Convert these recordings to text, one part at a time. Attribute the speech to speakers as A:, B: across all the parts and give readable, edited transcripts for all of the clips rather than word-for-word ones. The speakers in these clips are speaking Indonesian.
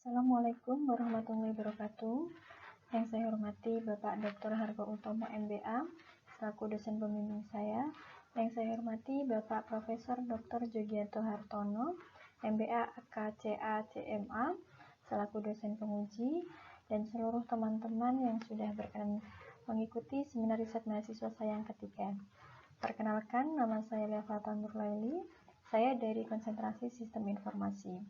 A: Assalamualaikum warahmatullahi wabarakatuh. Yang saya hormati Bapak Dr. Hargo Utomo MBA, selaku dosen pembimbing saya. Yang saya hormati Bapak Profesor Dr. Jogianto Hartono, MBA KCA CMA, selaku dosen penguji, dan seluruh teman-teman yang sudah berkenan mengikuti seminar riset mahasiswa saya yang ketiga. Perkenalkan, nama saya Leva Tanurlaili, saya dari konsentrasi sistem informasi.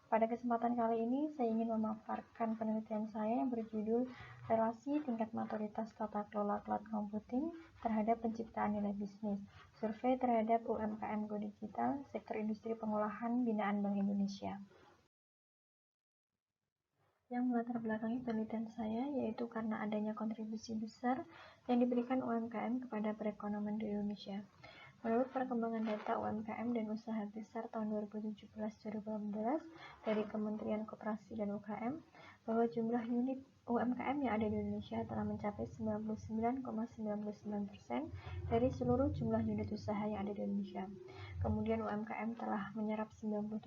A: Pada kesempatan kali ini, saya ingin memaparkan penelitian saya yang berjudul Relasi Tingkat Maturitas Tata Kelola Cloud Computing terhadap Penciptaan Nilai Bisnis, Survei terhadap UMKM Go Digital, Sektor Industri Pengolahan Binaan Bank Indonesia. Yang melatar belakangi penelitian saya yaitu karena adanya kontribusi besar yang diberikan UMKM kepada perekonomian di Indonesia. Menurut perkembangan data UMKM dan usaha besar tahun 2017-2018 dari Kementerian Koperasi dan UKM, bahwa jumlah unit UMKM yang ada di Indonesia telah mencapai 99,99% dari seluruh jumlah unit usaha yang ada di Indonesia. Kemudian UMKM telah menyerap 97%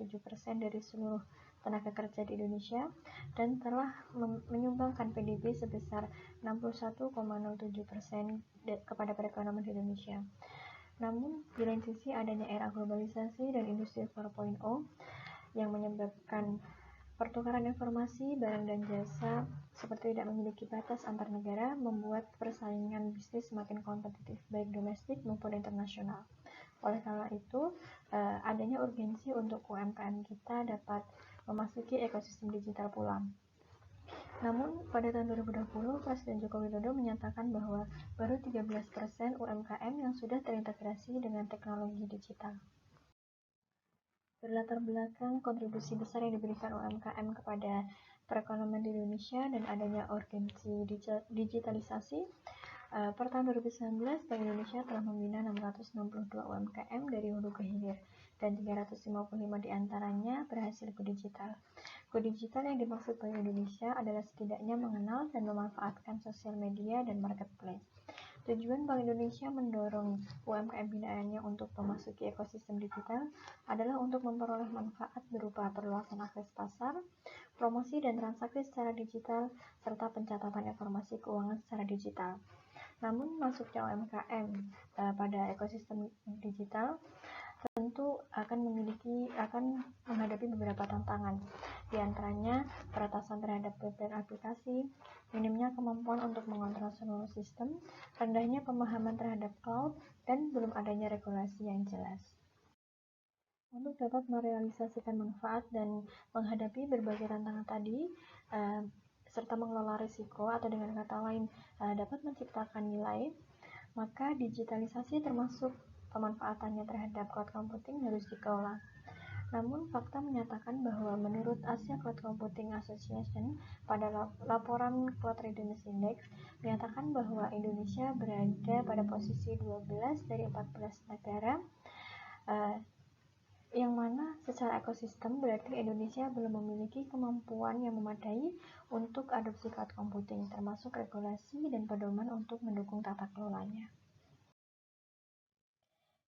A: dari seluruh tenaga kerja di Indonesia dan telah menyumbangkan PDB sebesar 61,07% kepada perekonomian di Indonesia. Namun, di lain sisi adanya era globalisasi dan industri 4.0 yang menyebabkan pertukaran informasi, barang dan jasa seperti tidak memiliki batas antar negara membuat persaingan bisnis semakin kompetitif baik domestik maupun internasional. Oleh karena itu, adanya urgensi untuk UMKM kita dapat memasuki ekosistem digital pula. Namun, pada tahun 2020, Presiden Joko Widodo menyatakan bahwa baru 13% UMKM yang sudah terintegrasi dengan teknologi digital. Berlatar belakang kontribusi besar yang diberikan UMKM kepada perekonomian di Indonesia dan adanya urgensi digitalisasi, per tahun 2019, Bank Indonesia telah membina 662 UMKM dari hulu ke hilir, dan 355 diantaranya berhasil go digital. Go digital yang dimaksud Bank Indonesia adalah setidaknya mengenal dan memanfaatkan sosial media dan marketplace. Tujuan Bank Indonesia mendorong UMKM binaannya untuk memasuki ekosistem digital adalah untuk memperoleh manfaat berupa perluasan akses pasar, promosi dan transaksi secara digital, serta pencatatan informasi keuangan secara digital. Namun, masuknya UMKM pada ekosistem digital tentu akan menghadapi beberapa tantangan, di antaranya peretasan terhadap beban aplikasi, minimnya kemampuan untuk mengontrol seluruh sistem, rendahnya pemahaman terhadap cloud, dan belum adanya regulasi yang jelas. Untuk dapat merealisasikan manfaat dan menghadapi berbagai tantangan tadi, serta mengelola risiko atau dengan kata lain dapat menciptakan nilai, maka digitalisasi termasuk pemanfaatannya terhadap cloud computing harus dikelola. Namun, fakta menyatakan bahwa menurut Asia Cloud Computing Association pada laporan Cloud Readiness Index menyatakan bahwa Indonesia berada pada posisi 12 dari 14 negara, yang mana secara ekosistem berarti Indonesia belum memiliki kemampuan yang memadai untuk adopsi cloud computing, termasuk regulasi dan pedoman untuk mendukung tata kelolanya.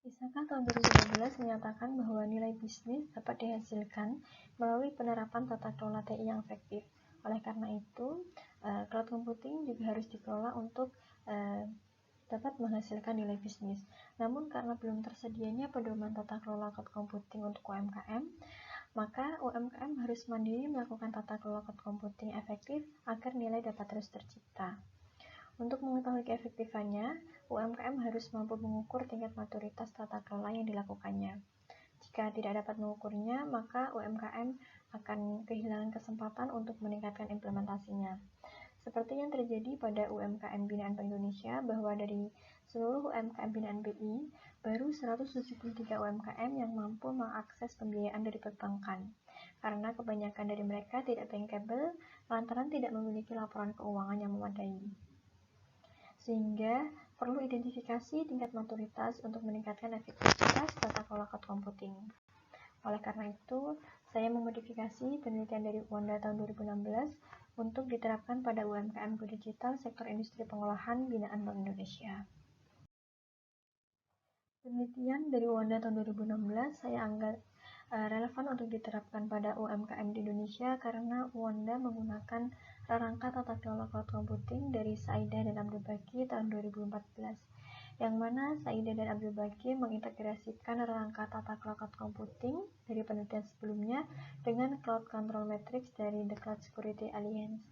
A: ISAKA tahun 2012 menyatakan bahwa nilai bisnis dapat dihasilkan melalui penerapan tata kelola TI yang efektif. Oleh karena itu, cloud computing juga harus dikelola untuk dapat menghasilkan nilai bisnis. Namun karena belum tersedianya pedoman tata kelola cloud computing untuk UMKM, maka UMKM harus mandiri melakukan tata kelola cloud computing efektif agar nilai dapat terus tercipta. Untuk mengetahui keefektifannya, UMKM harus mampu mengukur tingkat maturitas tata kelola yang dilakukannya. Jika tidak dapat mengukurnya, maka UMKM akan kehilangan kesempatan untuk meningkatkan implementasinya. Seperti yang terjadi pada UMKM binaan Bank Indonesia, bahwa dari seluruh UMKM binaan BI, baru 173 UMKM yang mampu mengakses pembiayaan dari perbankan, karena kebanyakan dari mereka tidak bankable lantaran tidak memiliki laporan keuangan yang memadai. Sehingga perlu identifikasi tingkat maturitas untuk meningkatkan efektivitas tata kelola cloud computing. Oleh karena itu, saya memodifikasi penelitian dari UONDA tahun 2016 untuk diterapkan pada UMKM Go Digital Sektor Industri Pengolahan Binaan Bank Indonesia. Penelitian dari UONDA tahun 2016 saya relevan untuk diterapkan pada UMKM di Indonesia karena Wonda menggunakan rangka tata kelola cloud computing dari Saida dan Abdul Baki tahun 2014, yang mana Saida dan Abdul Baki mengintegrasikan rangka tata kelola cloud computing dari penelitian sebelumnya dengan Cloud Control Matrix dari The Cloud Security Alliance.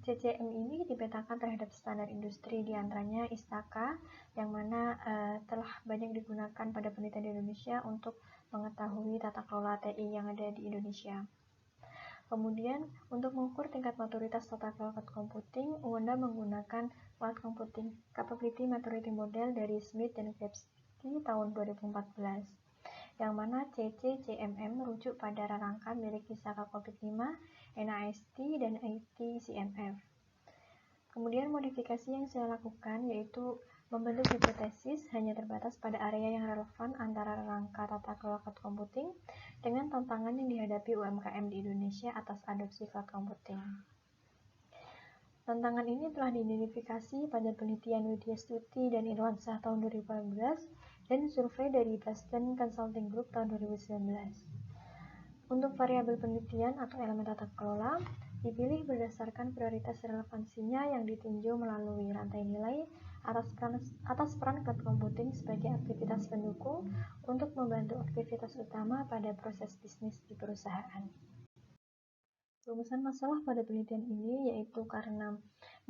A: CCM ini dipetakan terhadap standar industri, diantaranya ISTACA, yang mana telah banyak digunakan pada penelitian di Indonesia untuk mengetahui tata kelola TI yang ada di Indonesia. Kemudian, untuk mengukur tingkat maturitas tata kelola cloud computing, Wonda menggunakan Cloud Computing Capability Maturity Model dari Smith dan Krepsky tahun 2014, yang mana CCCMM merujuk pada rangka milik ISACA COVID-5, NAST, dan ITCMF. Kemudian modifikasi yang saya lakukan yaitu membentuk hipotesis hanya terbatas pada area yang relevan antara rangka tata kelola cloud computing dengan tantangan yang dihadapi UMKM di Indonesia atas adopsi cloud computing. Tantangan ini telah diidentifikasi pada penelitian Widya Stuti dan Irwansyah tahun 2014 dan survei dari Boston Consulting Group tahun 2019. Untuk variabel penelitian atau elemen tata kelola, dipilih berdasarkan prioritas relevansinya yang ditinjau melalui rantai nilai atas peran cloud computing sebagai aktivitas pendukung untuk membantu aktivitas utama pada proses bisnis di perusahaan. Rumusan masalah pada penelitian ini yaitu karena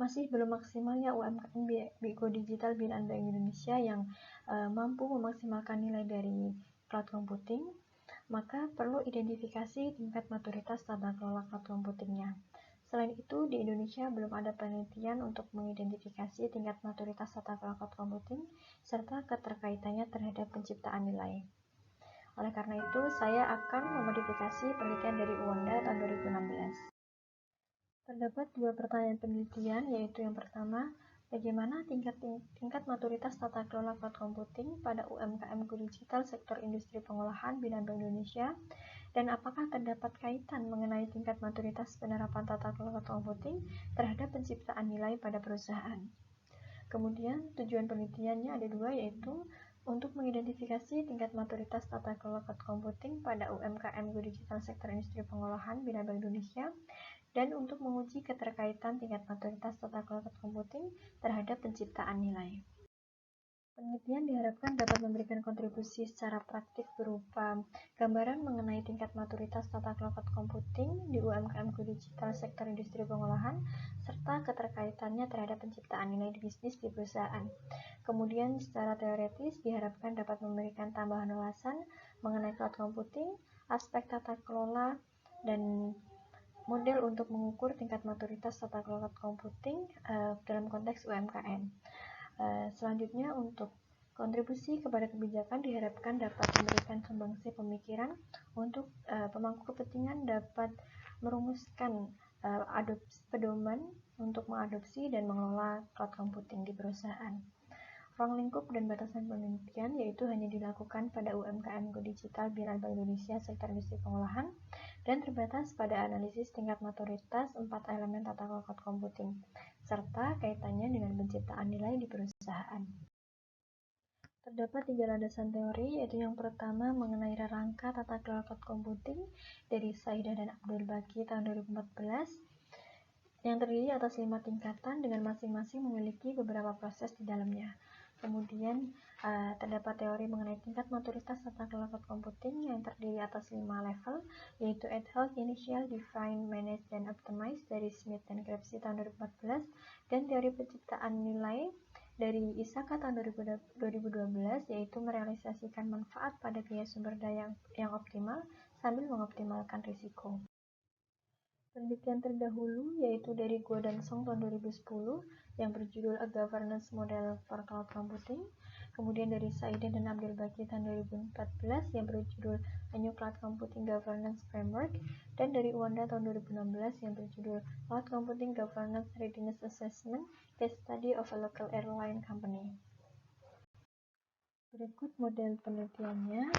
A: masih belum maksimalnya UMKM Go Digital binaan Bank Indonesia yang mampu memaksimalkan nilai dari cloud computing, maka perlu identifikasi tingkat maturitas tata kelola cloud computingnya. Selain itu, di Indonesia belum ada penelitian untuk mengidentifikasi tingkat maturitas tata kelola cloud computing serta keterkaitannya terhadap penciptaan nilai. Oleh karena itu, saya akan memodifikasi penelitian dari Wonda tahun 2016. Terdapat dua pertanyaan penelitian, yaitu yang pertama, bagaimana tingkat maturitas tata kelola cloud computing pada UMKM Go Digital sektor industri pengolahan binaan Bank Indonesia, dan apakah terdapat kaitan mengenai tingkat maturitas penerapan tata kelola cloud computing terhadap penciptaan nilai pada perusahaan. Kemudian, tujuan penelitiannya ada dua, yaitu untuk mengidentifikasi tingkat maturitas tata kelola cloud computing pada UMKM Go Digital sektor industri pengolahan binaan Bank Indonesia, dan untuk menguji keterkaitan tingkat maturitas tata kelola cloud computing terhadap penciptaan nilai. Penelitian diharapkan dapat memberikan kontribusi secara praktik berupa gambaran mengenai tingkat maturitas tata kelola cloud computing di UMKM Go Digital sektor industri pengolahan serta keterkaitannya terhadap penciptaan nilai bisnis di perusahaan. Kemudian secara teoretis diharapkan dapat memberikan tambahan ulasan mengenai cloud computing, aspek tata kelola, dan model untuk mengukur tingkat maturitas tata kelola computing dalam konteks UMKM. Selanjutnya, untuk kontribusi kepada kebijakan diharapkan dapat memberikan sumbangsi pemikiran untuk pemangku kepentingan dapat merumuskan pedoman untuk mengadopsi dan mengelola cloud computing di perusahaan. Ruang lingkup dan batasan penelitian yaitu hanya dilakukan pada UMKM Go Digital binaan Bank Indonesia sektor industri pengolahan dan terbatas pada analisis tingkat maturitas 4 elemen tata kelola cloud computing serta kaitannya dengan penciptaan nilai di perusahaan. Terdapat 3 landasan teori, yaitu yang pertama mengenai rangka tata kelola cloud computing dari Saida dan Abdul Baki tahun 2014 yang terdiri atas 5 tingkatan dengan masing-masing memiliki beberapa proses di dalamnya. Kemudian terdapat teori mengenai tingkat maturitas tata kelola cloud computing yang terdiri atas 5 level, yaitu Ad Hoc, Initial, Define, Manage, dan Optimize dari Smith dan Krepsky tahun 2014, dan teori penciptaan nilai dari ISACA tahun 2012, yaitu merealisasikan manfaat pada biaya sumber daya yang optimal sambil mengoptimalkan risiko. Penelitian terdahulu yaitu dari Guo dan Song tahun 2010 yang berjudul A Governance Model for Cloud Computing, kemudian dari Saida dan Abdul Baki tahun 2014 yang berjudul A New Cloud Computing Governance Framework, dan dari Wonda tahun 2016 yang berjudul Cloud Computing Governance Readiness Assessment Case Study of a Local Airline Company. Berikut model penelitiannya.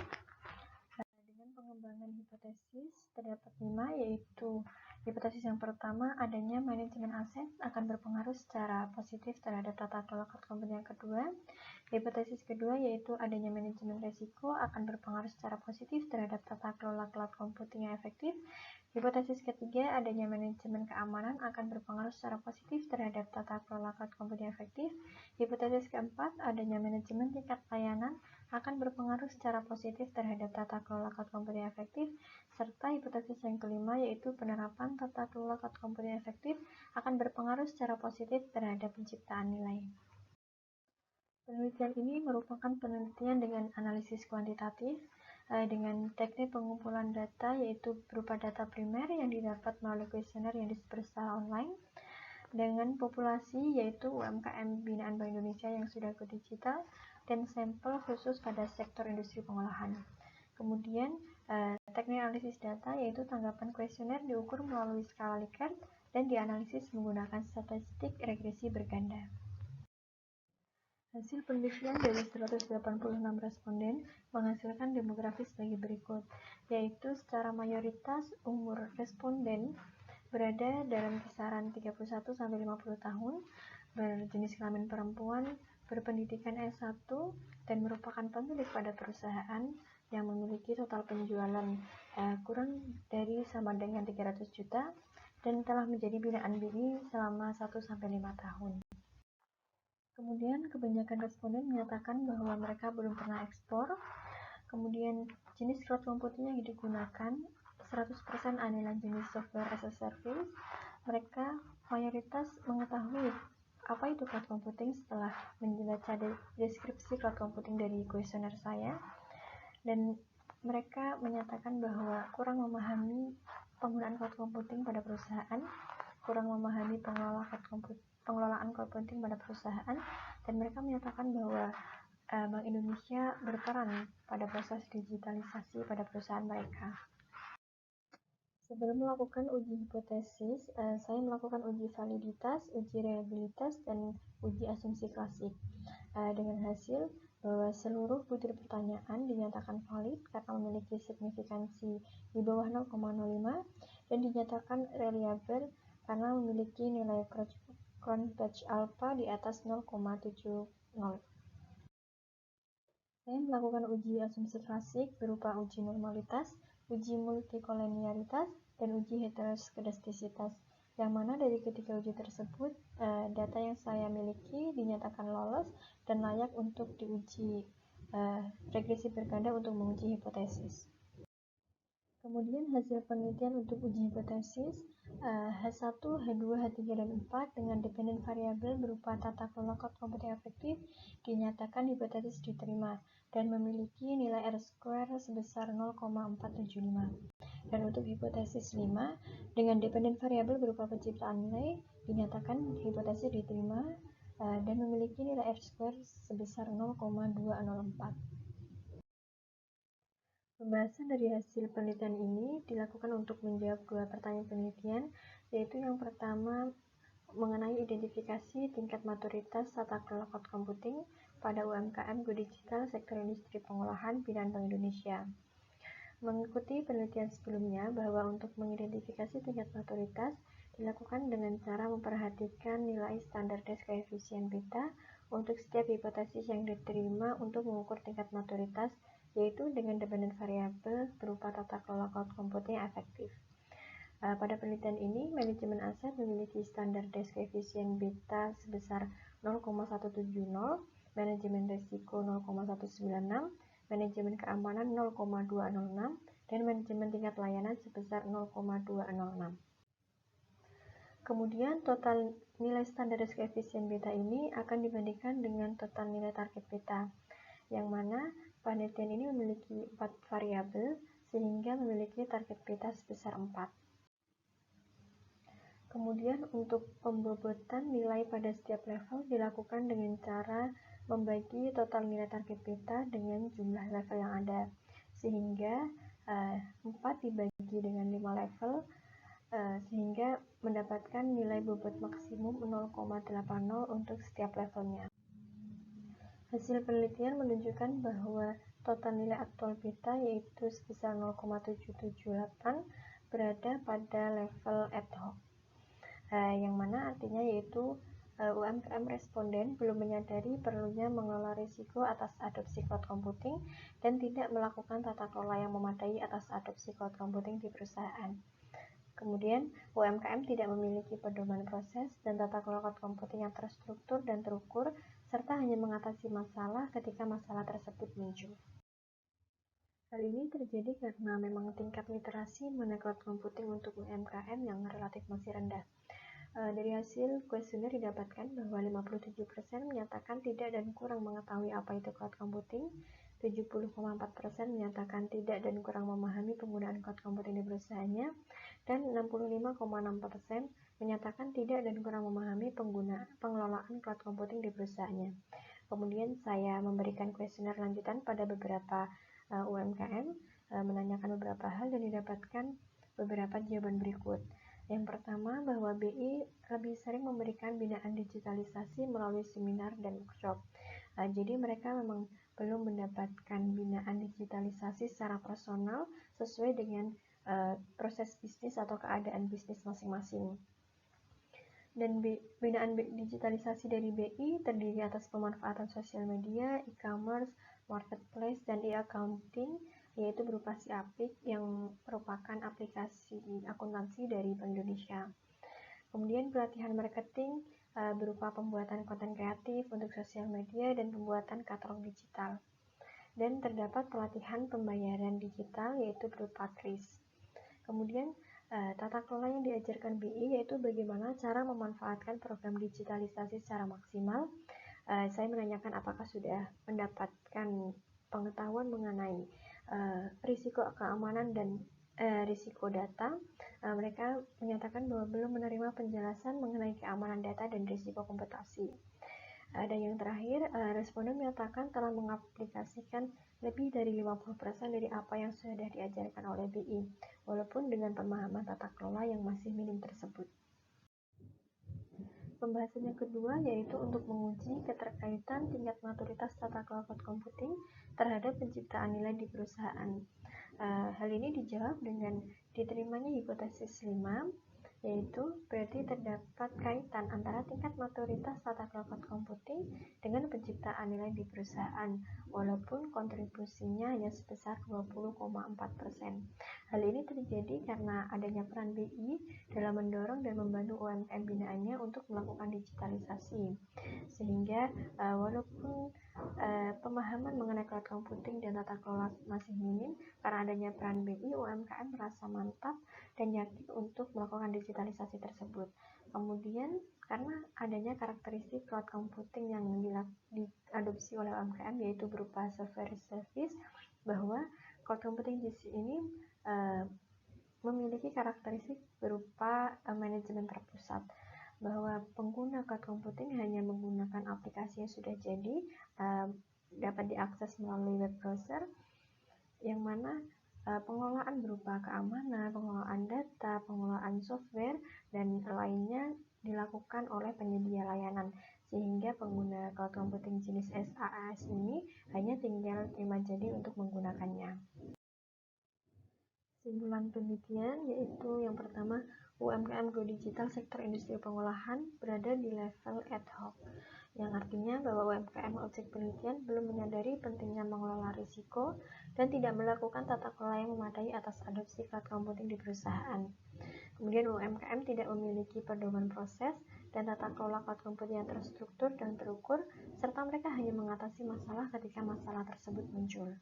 A: Dengan pengembangan hipotesis terdapat 5, yaitu Hipotesis yang pertama, adanya manajemen aset akan berpengaruh secara positif terhadap tata kelola cloud computing yang kedua. Hipotesis kedua yaitu adanya manajemen risiko akan berpengaruh secara positif terhadap tata kelola cloud computing yang efektif. Hipotesis ketiga, adanya manajemen keamanan akan berpengaruh secara positif terhadap tata kelola cloud computing yang efektif. Hipotesis keempat, adanya manajemen tingkat layanan akan berpengaruh secara positif terhadap tata kelola cloud computing yang efektif. Serta hipotesis yang kelima yaitu penerapan tata kelola cloud computing yang efektif akan berpengaruh secara positif terhadap penciptaan nilai. Penelitian ini merupakan penelitian dengan analisis kuantitatif dengan teknik pengumpulan data yaitu berupa data primer yang didapat melalui kuesioner yang disebar secara online dengan populasi yaitu UMKM binaan Bank Indonesia yang sudah go digital dan sampel khusus pada sektor industri pengolahan. Kemudian teknik analisis data yaitu tanggapan kuesioner diukur melalui skala Likert dan dianalisis menggunakan statistik regresi berganda. Hasil penelitian dari 186 responden menghasilkan demografi sebagai berikut, yaitu secara mayoritas umur responden berada dalam kisaran 31-50 tahun, berjenis kelamin perempuan, berpendidikan S1, dan merupakan pemilik pada perusahaan yang memiliki total penjualan kurang dari sama dengan 300 juta dan telah menjadi binaan BI selama 1-5 tahun. Kemudian kebanyakan responden menyatakan bahwa mereka belum pernah ekspor. Kemudian jenis cloud computing yang digunakan 100% adalah jenis software as a service. Mereka mayoritas mengetahui apa itu cloud computing setelah membaca deskripsi cloud computing dari kuesioner saya, dan mereka menyatakan bahwa kurang memahami penggunaan cloud computing pada perusahaan, kurang memahami pengelolaan cloud computing pada perusahaan, dan mereka menyatakan bahwa Bank Indonesia berperan pada proses digitalisasi pada perusahaan mereka. Sebelum melakukan uji hipotesis, saya melakukan uji validitas, uji reliabilitas, dan uji asumsi klasik. Dengan hasil bahwa seluruh butir pertanyaan dinyatakan valid karena memiliki signifikansi di bawah 0,05 dan dinyatakan reliable karena memiliki nilai Cronbach alpha di atas 0,70. Saya melakukan uji asumsi klasik berupa uji normalitas, uji multikolenialitas, dan uji heteroskedastisitas, yang mana dari ketiga uji tersebut, data yang saya miliki dinyatakan lolos dan layak untuk diuji regresi berganda untuk menguji hipotesis. Kemudian hasil penelitian untuk uji hipotesis H1, H2, H3, dan 4 dengan dependent variabel berupa tata kelola cloud computing efektif dinyatakan hipotesis diterima dan memiliki nilai R-square sebesar 0,475. Dan untuk hipotesis 5 dengan dependent variabel berupa penciptaan nilai dinyatakan hipotesis diterima dan memiliki nilai R-square sebesar 0,204. Pembahasan dari hasil penelitian ini dilakukan untuk menjawab dua pertanyaan penelitian, yaitu yang pertama mengenai identifikasi tingkat maturitas tata kelola cloud computing pada UMKM go digital sektor industri pengolahan binaan Bank Indonesia. Mengikuti penelitian sebelumnya bahwa untuk mengidentifikasi tingkat maturitas dilakukan dengan cara memperhatikan nilai standardized koefisien beta untuk setiap hipotesis yang diterima untuk mengukur tingkat maturitas, yaitu dengan dependent variabel berupa tata kelola cloud computing yang efektif. Pada penelitian ini, manajemen aset memiliki standardized koefisien beta sebesar 0,170, manajemen risiko 0,196, manajemen keamanan 0,206, dan manajemen tingkat layanan sebesar 0,206. Kemudian total nilai standardized koefisien beta ini akan dibandingkan dengan total nilai target beta, yang mana penelitian ini memiliki 4 variabel sehingga memiliki target beta sebesar 4. Kemudian untuk pembobotan nilai pada setiap level dilakukan dengan cara membagi total nilai target beta dengan jumlah level yang ada, sehingga 4 dibagi dengan 5 level sehingga mendapatkan nilai bobot maksimum 0,80 untuk setiap levelnya. Hasil penelitian menunjukkan bahwa total nilai aktual beta yaitu sebesar 0,778 berada pada level ad hoc, yang mana artinya yaitu UMKM responden belum menyadari perlunya mengelola risiko atas adopsi cloud computing dan tidak melakukan tata kelola yang memadai atas adopsi cloud computing di perusahaan. Kemudian, UMKM tidak memiliki pedoman proses dan tata kelola cloud computing yang terstruktur dan terukur, serta hanya mengatasi masalah ketika masalah tersebut muncul. Hal ini terjadi karena memang tingkat literasi mengenai cloud computing untuk UMKM yang relatif masih rendah. Dari hasil kuesioner didapatkan bahwa 57% menyatakan tidak dan kurang mengetahui apa itu cloud computing, 70,4% menyatakan tidak dan kurang memahami penggunaan cloud computing di perusahaannya, dan 65,6% menyatakan tidak dan kurang memahami pengelolaan cloud computing di perusahaannya. Kemudian saya memberikan kuesioner lanjutan pada beberapa UMKM, menanyakan beberapa hal dan didapatkan beberapa jawaban berikut. Yang pertama, bahwa BI lebih sering memberikan binaan digitalisasi melalui seminar dan workshop. Jadi mereka memang belum mendapatkan binaan digitalisasi secara personal sesuai dengan proses bisnis atau keadaan bisnis masing-masing. Dan binaan digitalisasi dari BI terdiri atas pemanfaatan sosial media, e-commerce, marketplace, dan e-accounting, yaitu berupa Siapik yang merupakan aplikasi akuntansi dari Bank Indonesia. Kemudian pelatihan marketing berupa pembuatan konten kreatif untuk sosial media dan pembuatan katalog digital. Dan terdapat pelatihan pembayaran digital yaitu berupa KRIS. Kemudian tata kelola yang diajarkan BI yaitu bagaimana cara memanfaatkan program digitalisasi secara maksimal. Saya menanyakan apakah sudah mendapatkan pengetahuan mengenai risiko keamanan dan risiko data. Mereka menyatakan bahwa belum menerima penjelasan mengenai keamanan data dan risiko komputasi. Dan yang terakhir, responden menyatakan telah mengaplikasikan lebih dari 50% dari apa yang sudah diajarkan oleh BI, walaupun dengan pemahaman tata kelola yang masih minim tersebut. Pembahasan yang kedua yaitu untuk menguji keterkaitan tingkat maturitas tata kelola cloud computing terhadap penciptaan nilai di perusahaan. Hal ini dijawab dengan diterimanya hipotesis 5, yaitu berarti terdapat kaitan antara tingkat maturitas tata kelola cloud computing dengan penciptaan nilai di perusahaan, walaupun kontribusinya hanya sebesar 20,4%. Hal ini terjadi karena adanya peran BI dalam mendorong dan membantu UMKM binaannya untuk melakukan digitalisasi, sehingga walaupun pemahaman mengenai cloud computing dan tata kelola masih minim, karena adanya peran BI, UMKM merasa mantap dan yakin untuk melakukan digitalisasi tersebut. Kemudian, karena adanya karakteristik cloud computing yang diadopsi oleh UMKM yaitu berupa software service, bahwa cloud computing ini memiliki karakteristik berupa manajemen terpusat, bahwa pengguna cloud computing hanya menggunakan aplikasi yang sudah jadi, dapat diakses melalui web browser, yang mana pengelolaan berupa keamanan, pengelolaan data, pengelolaan software, dan lainnya dilakukan oleh penyedia layanan, sehingga pengguna cloud computing jenis SaaS ini hanya tinggal terima jadi untuk menggunakannya. Simpulan penelitian yaitu yang pertama, UMKM Go Digital sektor industri pengolahan berada di level ad hoc, yang artinya bahwa UMKM objek penelitian belum menyadari pentingnya mengelola risiko dan tidak melakukan tata kelola yang memadai atas adopsi cloud computing di perusahaan. Kemudian UMKM tidak memiliki pedoman proses dan tata kelola cloud computing yang terstruktur dan terukur, serta mereka hanya mengatasi masalah ketika masalah tersebut muncul.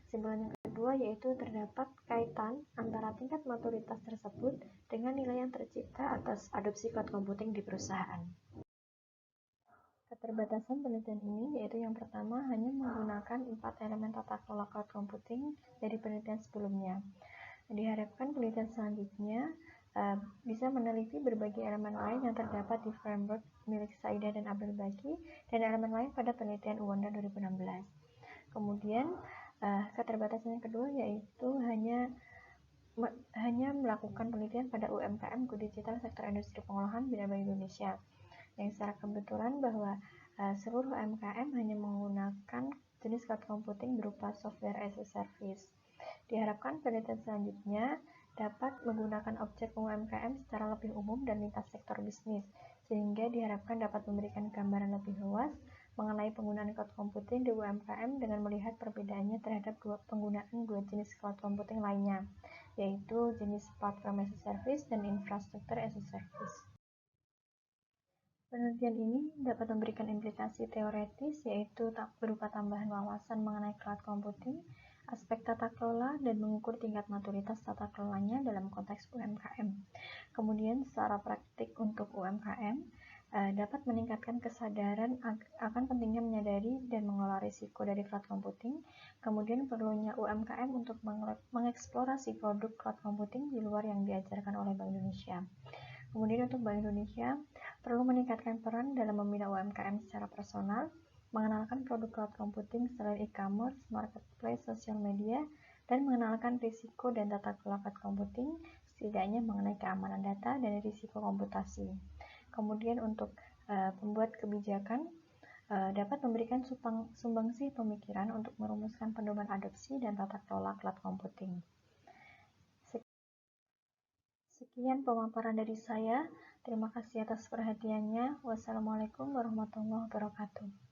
A: Simpulan yang kedua yaitu terdapat kaitan antara tingkat maturitas tersebut dengan nilai yang tercipta atas adopsi cloud computing di perusahaan. Keterbatasan penelitian ini yaitu yang pertama hanya menggunakan 4 elemen tata kelola cloud computing dari penelitian sebelumnya. Diharapkan penelitian selanjutnya bisa meneliti berbagai elemen lain yang terdapat di framework milik Saida dan Abdul Baki dan elemen lain pada penelitian UONDA 2016. Kemudian keterbatasan yang kedua yaitu hanya melakukan penelitian pada UMKM Go Digital sektor industri pengolahan Bina Bank Indonesia, yang secara kebetulan bahwa seluruh UMKM hanya menggunakan jenis cloud computing berupa software as a service. Diharapkan penelitian selanjutnya dapat menggunakan objek UMKM secara lebih umum dan lintas sektor bisnis, sehingga diharapkan dapat memberikan gambaran lebih luas mengenai penggunaan cloud computing di UMKM dengan melihat perbedaannya terhadap penggunaan dua jenis cloud computing lainnya, yaitu jenis platform as a service dan infrastructure as a service. Penelitian ini dapat memberikan implikasi teoretis, yaitu berupa tambahan wawasan mengenai cloud computing, aspek tata kelola, dan mengukur tingkat maturitas tata kelolanya dalam konteks UMKM. Kemudian, secara praktik untuk UMKM, dapat meningkatkan kesadaran akan pentingnya menyadari dan mengelola risiko dari cloud computing, kemudian perlunya UMKM untuk mengeksplorasi produk cloud computing di luar yang diajarkan oleh Bank Indonesia. Kemudian untuk Bank Indonesia, perlu meningkatkan peran dalam membina UMKM secara personal, mengenalkan produk cloud computing selain e-commerce, marketplace, sosial media, dan mengenalkan risiko dan tata kelola cloud computing, setidaknya mengenai keamanan data dan risiko komputasi. Kemudian untuk pembuat kebijakan, dapat memberikan sumbangsih pemikiran untuk merumuskan pedoman adopsi dan tata kelola cloud computing. Sekian pemaparan dari saya. Terima kasih atas perhatiannya. Wassalamualaikum warahmatullahi wabarakatuh.